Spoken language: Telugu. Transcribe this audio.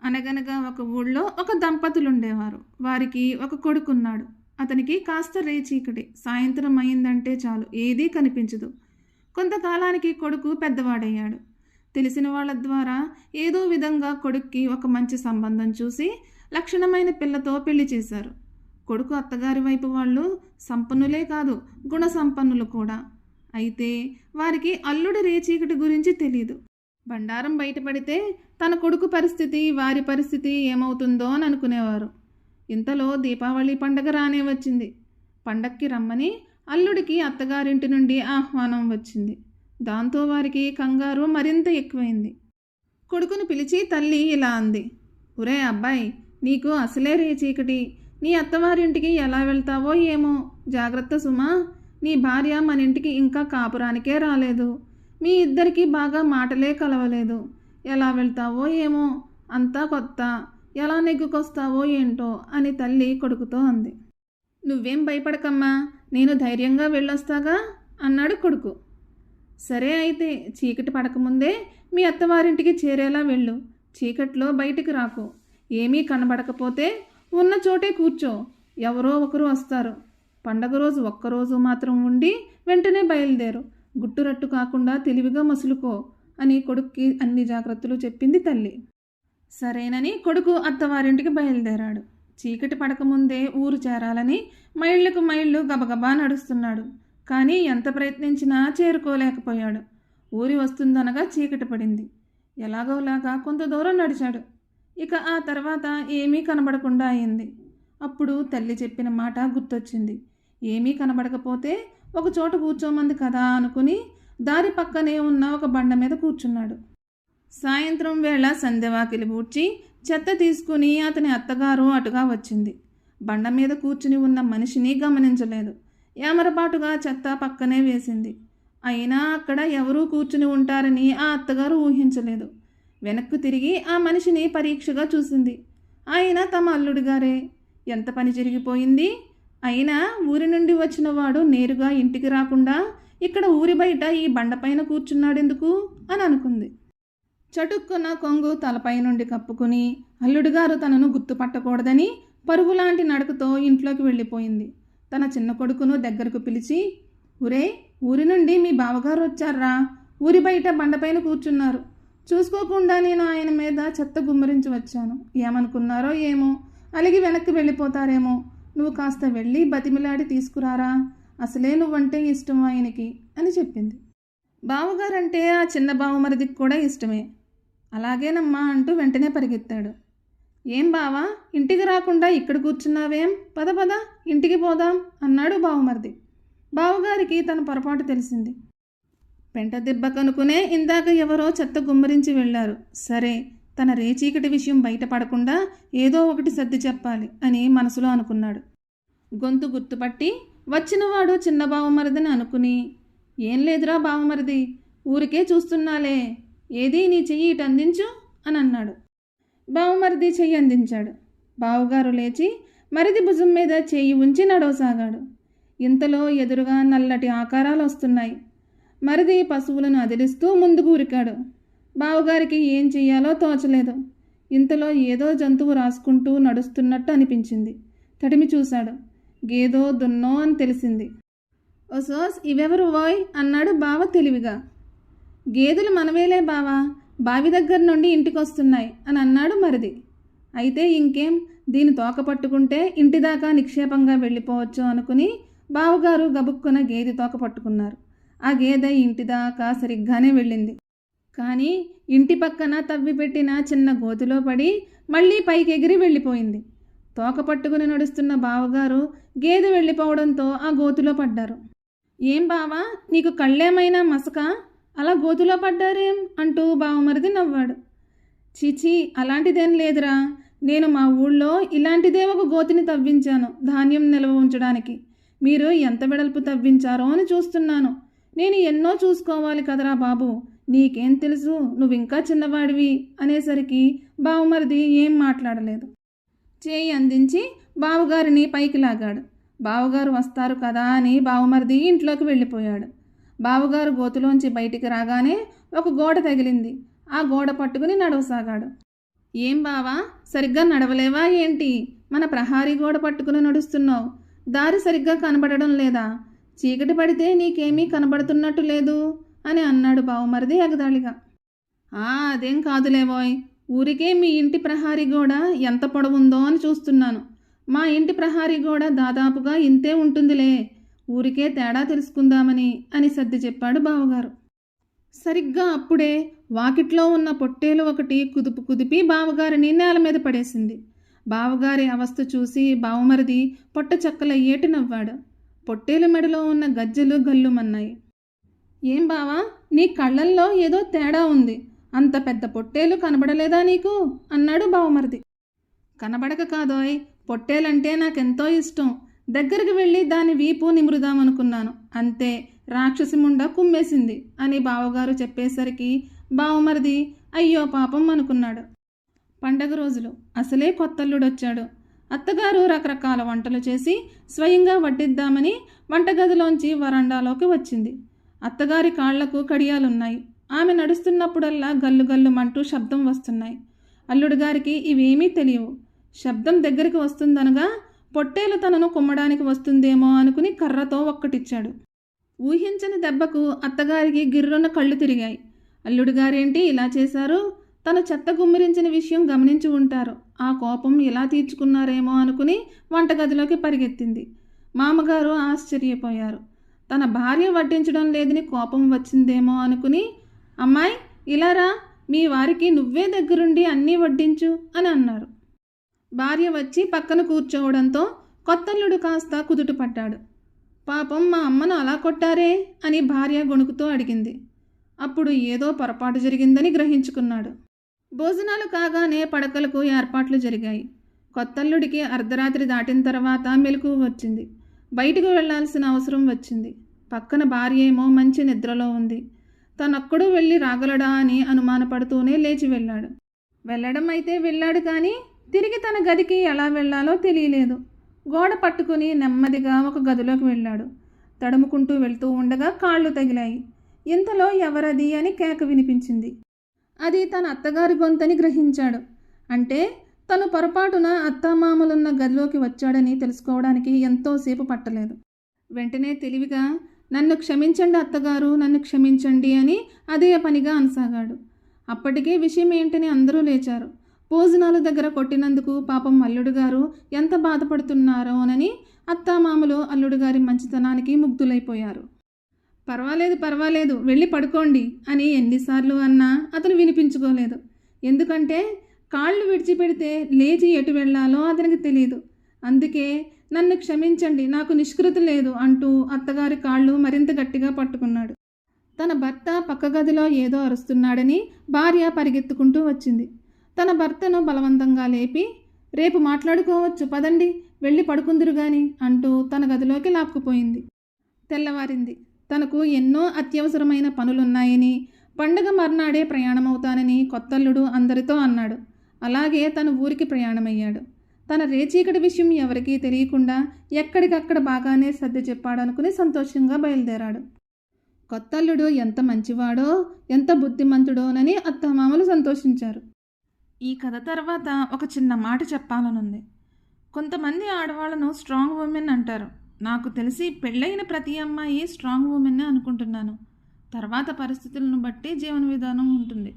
అనగనగా ఒక ఊళ్ళో ఒక దంపతులుండేవారు. వారికి ఒక కొడుకున్నాడు. అతనికి కాస్త రేచీకటి. సాయంత్రం అయిందంటే చాలు ఏదీ కనిపించదు. కొంతకాలానికి కొడుకు పెద్దవాడయ్యాడు. తెలిసిన వాళ్ళ ద్వారా ఏదో విధంగా కొడుక్కి ఒక మంచి సంబంధం చూసి లక్షణమైన పిల్లతో పెళ్లి చేశారు. కొడుకు అత్తగారి వైపు వాళ్ళు సంపన్నులే కాదు, గుణ సంపన్నులు కూడా. అయితే వారికి అల్లుడి రేచీకటి గురించి తెలీదు. బండారం బయటపడితే తన కొడుకు పరిస్థితి, వారి పరిస్థితి ఏమవుతుందో అని అనుకునేవారు. ఇంతలో దీపావళి పండగ రానే వచ్చింది. పండక్కి రమ్మని అల్లుడికి అత్తగారింటి నుండి ఆహ్వానం వచ్చింది. దాంతో వారికి కంగారు మరింత ఎక్కువైంది. కొడుకును పిలిచి తల్లి ఇలా అంది: ఒరే అబ్బాయి, నీకు అసలే రేచీకటి. నీ అత్తవారింటికి ఎలా వెళ్తావో ఏమో, జాగ్రత్త సుమా. నీ భార్య మన ఇంటికి ఇంకా కాపురానికే రాలేదు. మీ ఇద్దరికీ బాగా మాటలే కలవలేదు. ఎలా వెళ్తావో ఏమో, అంతా కొత్త. ఎలా నెగ్గుకొస్తావో ఏంటో అని తల్లి కొడుకుతో అంది. నువ్వేం భయపడకమ్మా, నేను ధైర్యంగా వెళ్ళొస్తాగా అన్నాడు కొడుకు. సరే అయితే చీకటి పడకముందే మీ అత్తవారింటికి చేరేలా వెళ్ళు. చీకట్లో బయటికి రాకు. ఏమీ కనబడకపోతే ఉన్న చోటే కూర్చో. ఎవరో ఒకరు వస్తారు. పండగ రోజు ఒక్కరోజు మాత్రం ఉండి వెంటనే బయలుదేరు. గుట్టురట్టు కాకుండా తెలివిగా మసులుకో అని కొడుక్కి అన్ని జాగ్రత్తలు చెప్పింది తల్లి. సరేనని కొడుకు అత్తవారింటికి బయలుదేరాడు. చీకటి పడకముందే ఊరు చేరాలని మైళ్ళకు మైళ్ళు గబగబా నడుస్తున్నాడు. కానీ ఎంత ప్రయత్నించినా చేరుకోలేకపోయాడు. ఊరి వస్తుందనగా చీకటి పడింది. ఎలాగోలాగా కొంత దూరం నడిచాడు. ఇక ఆ తర్వాత ఏమీ కనబడకుండా అయింది. అప్పుడు తల్లి చెప్పిన మాట గుర్తొచ్చింది. ఏమీ కనబడకపోతే ఒక చోట కూర్చోమంది కదా అనుకుని దారి పక్కనే ఉన్న ఒక బండ మీద కూర్చున్నాడు. సాయంత్రం వేళ సంధ్యవాకిలి బూడ్చి చెత్త తీసుకుని అతని అత్తగారు అటుగా వచ్చింది. బండ మీద కూర్చుని ఉన్న మనిషిని గమనించలేదు. ఏమరపాటుగా చెత్త పక్కనే వేసింది. అయినా అక్కడ ఎవరూ కూర్చుని ఉంటారని ఆ అత్తగారు ఊహించలేదు. వెనక్కు తిరిగి ఆ మనిషిని పరీక్షగా చూసింది. ఆయన తమ అల్లుడిగారే. ఎంత పని జరిగిపోయింది. అయినా ఊరి నుండి వచ్చిన వాడు నేరుగా ఇంటికి రాకుండా ఇక్కడ ఊరి బయట ఈ బండపైన కూర్చున్నాడెందుకు అని అనుకుంది. చటుక్కున కొంగు తలపై నుండి కప్పుకుని అల్లుడిగారు తనను గుర్తుపట్టకూడదని పరుగులాంటి నడకతో ఇంట్లోకి వెళ్ళిపోయింది. తన చిన్న కొడుకును దగ్గరకు పిలిచి, ఒరే, ఊరి నుండి మీ బావగారు వచ్చారా? ఊరి బయట బండపైన కూర్చున్నారు. చూసుకోకుండా నేను ఆయన మీద చెత్త గుమ్మరించి వచ్చాను. ఏమనుకున్నారో ఏమో, అలిగి వెనక్కి వెళ్ళిపోతారేమో. నువ్వు కాస్త వెళ్ళి బతిమిలాడి తీసుకురారా. అసలే నువ్వంటే ఇష్టం ఆయనకి అని చెప్పింది. బావగారంటే ఆ చిన్న బావమరిదికి కూడా ఇష్టమే. అలాగేనమ్మా అంటూ వెంటనే పరిగెత్తాడు. ఏం బావా, ఇంటికి రాకుండా ఇక్కడ కూర్చున్నావేం? పద పద, ఇంటికి పోదాం అన్నాడు బావమరిది. బావగారికి తన పొరపాటు తెలిసింది. పెంట దెబ్బ కనుకునే ఇందాక ఎవరో చెత్త గుమ్మరించి వెళ్ళారు. సరే, తన రేచీకటి విషయం బయటపడకుండా ఏదో ఒకటి సర్ది చెప్పాలి అని మనసులో అనుకున్నాడు. గొంతు గుర్తుపట్టి వచ్చినవాడు చిన్న బావమరిదని అనుకుని, ఏం లేదురా బావమరిది, ఊరికే చూస్తున్నాలే. ఏదీ నీ చెయ్యి ఇటు అందించు అని అన్నాడు. బావమరిది చెయ్యి అందించాడు. బావగారు లేచి మరిది భుజం మీద చెయ్యి ఉంచి నడవసాగాడు. ఇంతలో ఎదురుగా నల్లటి ఆకారాలు వస్తున్నాయి. మరిది పశువులను అదిలిస్తూ ముందుకు ఉరికాడు. బావగారికి ఏం చెయ్యాలో తోచలేదు. ఇంతలో ఏదో జంతువు రాసుకుంటూ నడుస్తున్నట్టు అనిపించింది. తడిమి చూశాడు. గేదో దున్నో అని తెలిసింది. ఓసోస్, ఇవెవరు ఓయ్ అన్నాడు బావ తెలివిగా. గేదెలు మనవేలే బావా, బావి దగ్గర నుండి ఇంటికొస్తున్నాయి అని అన్నాడు మరిది. అయితే ఇంకేం, దీని తోక పట్టుకుంటే ఇంటిదాకా నిక్షేపంగా వెళ్ళిపోవచ్చు అనుకుని బావగారు గబుక్కున గేదె తోక పట్టుకున్నారు. ఆ గేదె ఇంటిదాకా సరిగ్గానే వెళ్ళింది. కానీ ఇంటి పక్కన తవ్విపెట్టిన చిన్న గోతిలో పడి మళ్ళీ పైకి ఎగిరి వెళ్ళిపోయింది. తోక పట్టుకుని నడుస్తున్న బావగారు గేదె వెళ్ళిపోవడంతో ఆ గోతిలో పడ్డారు. ఏం బావా, నీకు కళ్ళేమైనా మసక? అలా గోతిలో పడ్డారేం అంటూ బావమరిది నవ్వాడు. చీచీ, అలాంటిదేం లేదురా. నేను మా ఊళ్ళో ఇలాంటిదే ఒక గోతిని తవ్వించాను ధాన్యం నిల్వ ఉంచడానికి. మీరు ఎంత వెడల్పు తవ్వించారో అని చూస్తున్నాను. నేను ఎన్నో చూసుకోవాలి కదరా బాబు. నీకేం తెలుసు, నువ్వింకా చిన్నవాడివి అనేసరికి బావమరిది ఏం మాట్లాడలేదు. చేయి అందించి బావగారిని పైకి లాగాడు. బావగారు వస్తారు కదా అని బావమరిది ఇంట్లోకి వెళ్ళిపోయాడు. బావగారు గోతులోంచి బయటికి రాగానే ఒక గోడ తగిలింది. ఆ గోడ పట్టుకుని నడవసాగాడు. ఏం బావా, సరిగ్గా నడవలేవా ఏంటి? మన ప్రహారీ గోడ పట్టుకుని నడుస్తున్నావు. దారి సరిగ్గా కనబడడం లేదా? చీకటి పడితే నీకేమీ కనబడుతున్నట్టు లేదు అని అన్నాడు బావమరిది ఎగతాళిగా. అదేం కాదులేవోయ్, ఊరికే మీ ఇంటి ప్రహారీ గోడ ఎంత పొడవుందో అని చూస్తున్నాను. మా ఇంటి ప్రహారీ గోడ దాదాపుగా ఇంతే ఉంటుందిలే, ఊరికే తేడా తెలుసుకుందామని అని సర్ది చెప్పాడు బావగారు. సరిగ్గా అప్పుడే వాకిట్లో ఉన్న పొట్టేలు ఒకటి కుదుపు కుదిపి బావగారిని నేల మీద పడేసింది. బావగారి అవస్థ చూసి బావమరిది పొట్ట చెక్కల ఏటి నవ్వాడు. పొట్టేలు మెడలో ఉన్న గజ్జెలు గల్లుమన్నాయి. ఏం బావా, నీ కళ్ళల్లో ఏదో తేడా ఉంది. అంత పెద్ద పొట్టేలు కనబడలేదా నీకు అన్నాడు బావమరిది. కనబడక కాదోయ్, పొట్టేలంటే నాకెంతో ఇష్టం. దగ్గరికి వెళ్ళి దాని వీపు నిమురుదామనుకున్నాను, అంతే రాక్షసి ముండ కుమ్మేసింది అని బావగారు చెప్పేసరికి బావమరిది అయ్యో పాపం అనుకున్నాడు. పండగ రోజులు. అసలే కొత్తల్లుడొచ్చాడు. అత్తగారు రకరకాల వంటలు చేసి స్వయంగా వడ్డిద్దామని వంటగదిలోంచి వరండాలోకి వచ్చింది. అత్తగారి కాళ్లకు కడియాలున్నాయి. ఆమె నడుస్తున్నప్పుడల్లా గల్లు గల్లుమంటూ శబ్దం వస్తున్నాయి. అల్లుడు గారికి ఇవేమీ తెలియవు. శబ్దం దగ్గరికి వస్తుందనగా పొట్టేలు తనను కుమ్మడానికి వస్తుందేమో అనుకుని కర్రతో ఒక్కటిచ్చాడు. ఊహించని దెబ్బకు అత్తగారికి గిర్రున కళ్ళు తిరిగాయి. అల్లుడు గారేంటి ఇలా చేశారు? తను చెత్త గుమ్మిరించిన విషయం గమనించి ఉంటారు. ఆ కోపం ఇలా తీర్చుకున్నారేమో అనుకుని వంటగదిలోకి పరిగెత్తింది. మామగారు ఆశ్చర్యపోయారు. తన భార్య వడ్డించడం లేదని కోపం వచ్చిందేమో అనుకుని, అమ్మాయి ఇలారా, మీ వారికి నువ్వే దగ్గరుండి అన్నీ వడ్డించు అని అన్నారు. భార్య వచ్చి పక్కన కూర్చోవడంతో కొత్తల్లుడు కాస్త కుదుట పడ్డాడు. పాపం మా అమ్మను అలా కొట్టారే అని భార్య గొణుకుతో అడిగింది. అప్పుడు ఏదో పొరపాటు జరిగిందని గ్రహించుకున్నాడు. భోజనాలు కాగానే పడకలకు ఏర్పాట్లు జరిగాయి. కొత్తల్లుడికి అర్ధరాత్రి దాటిన తర్వాత మెలకువ వచ్చింది. బయటకు వెళ్లాల్సిన అవసరం వచ్చింది. పక్కన భార్య ఏమో మంచి నిద్రలో ఉంది. తనొక్కడు వెళ్ళి రాగలడా అని అనుమానపడుతూనే లేచి వెళ్ళాడు. వెళ్ళడం అయితే వెళ్ళాడు, కానీ తిరిగి తన గదికి ఎలా వెళ్లాలో తెలియలేదు. గోడ పట్టుకుని నెమ్మదిగా ఒక గదిలోకి వెళ్ళాడు. తడుముకుంటూ వెళ్తూ ఉండగా కాళ్ళు తగిలాయి. ఇంతలో ఎవరది అని కేక వినిపించింది. అది తన అత్తగారి గొంతని గ్రహించాడు. అంటే తను పొరపాటున అత్తామామలున్న గదిలోకి వచ్చాడని తెలుసుకోవడానికి ఎంతోసేపు పట్టలేదు. వెంటనే తెలివిగా నన్ను క్షమించండి అత్తగారు, నన్ను క్షమించండి అని అదే పనిగా అనసాగాడు. అప్పటికే విషయం ఏంటని అందరూ లేచారు. భోజనాల దగ్గర కొట్టినందుకు పాపం అల్లుడు గారు ఎంత బాధపడుతున్నారోనని అత్తామామలు అల్లుడు గారి మంచితనానికి ముగ్ధులైపోయారు. పర్వాలేదు పర్వాలేదు, వెళ్ళి పడుకోండి అని ఎన్నిసార్లు అన్నా అతను వినిపించుకోలేదు. ఎందుకంటే కాళ్ళు విడిచిపెడితే లేచి ఎటు వెళ్లాలో అతనికి తెలియదు. అందుకే నన్ను క్షమించండి, నాకు నిష్కృతి లేదు అంటూ అత్తగారి కాళ్ళు మరింత గట్టిగా పట్టుకున్నాడు. తన భర్త పక్క గదిలో ఏదో అరుస్తున్నాడని భార్య పరిగెత్తుకుంటూ వచ్చింది. తన భర్తను బలవంతంగా లేపి, రేపు మాట్లాడుకోవచ్చు పదండి, వెళ్ళి పడుకుందురు గాని అంటూ తన గదిలోకి లాక్కుపోయింది. తెల్లవారింది. తనకు ఎన్నో అత్యవసరమైన పనులున్నాయని, పండగ మర్నాడే ప్రయాణమవుతానని కొత్తల్లుడు అందరితో అన్నాడు. అలాగే తను ఊరికి ప్రయాణమయ్యాడు. తన రేచీకటి విషయం ఎవరికీ తెలియకుండా ఎక్కడికక్కడ బాగానే సర్ది చెప్పాడనుకుని సంతోషంగా బయలుదేరాడు. కొత్తల్లుడు ఎంత మంచివాడో, ఎంత బుద్ధిమంతుడోనని అత్తమామలు సంతోషించారు. ఈ కథ తర్వాత ఒక చిన్న మాట చెప్పాలనుంది. కొంతమంది ఆడవాళ్ళను స్ట్రాంగ్ ఉమెన్ అంటారు. నాకు తెలిసి పెళ్ళైన ప్రతి అమ్మాయి స్ట్రాంగ్ ఉమెన్ అనుకుంటున్నాను. తర్వాత పరిస్థితులను బట్టి జీవన విధానం ఉంటుంది.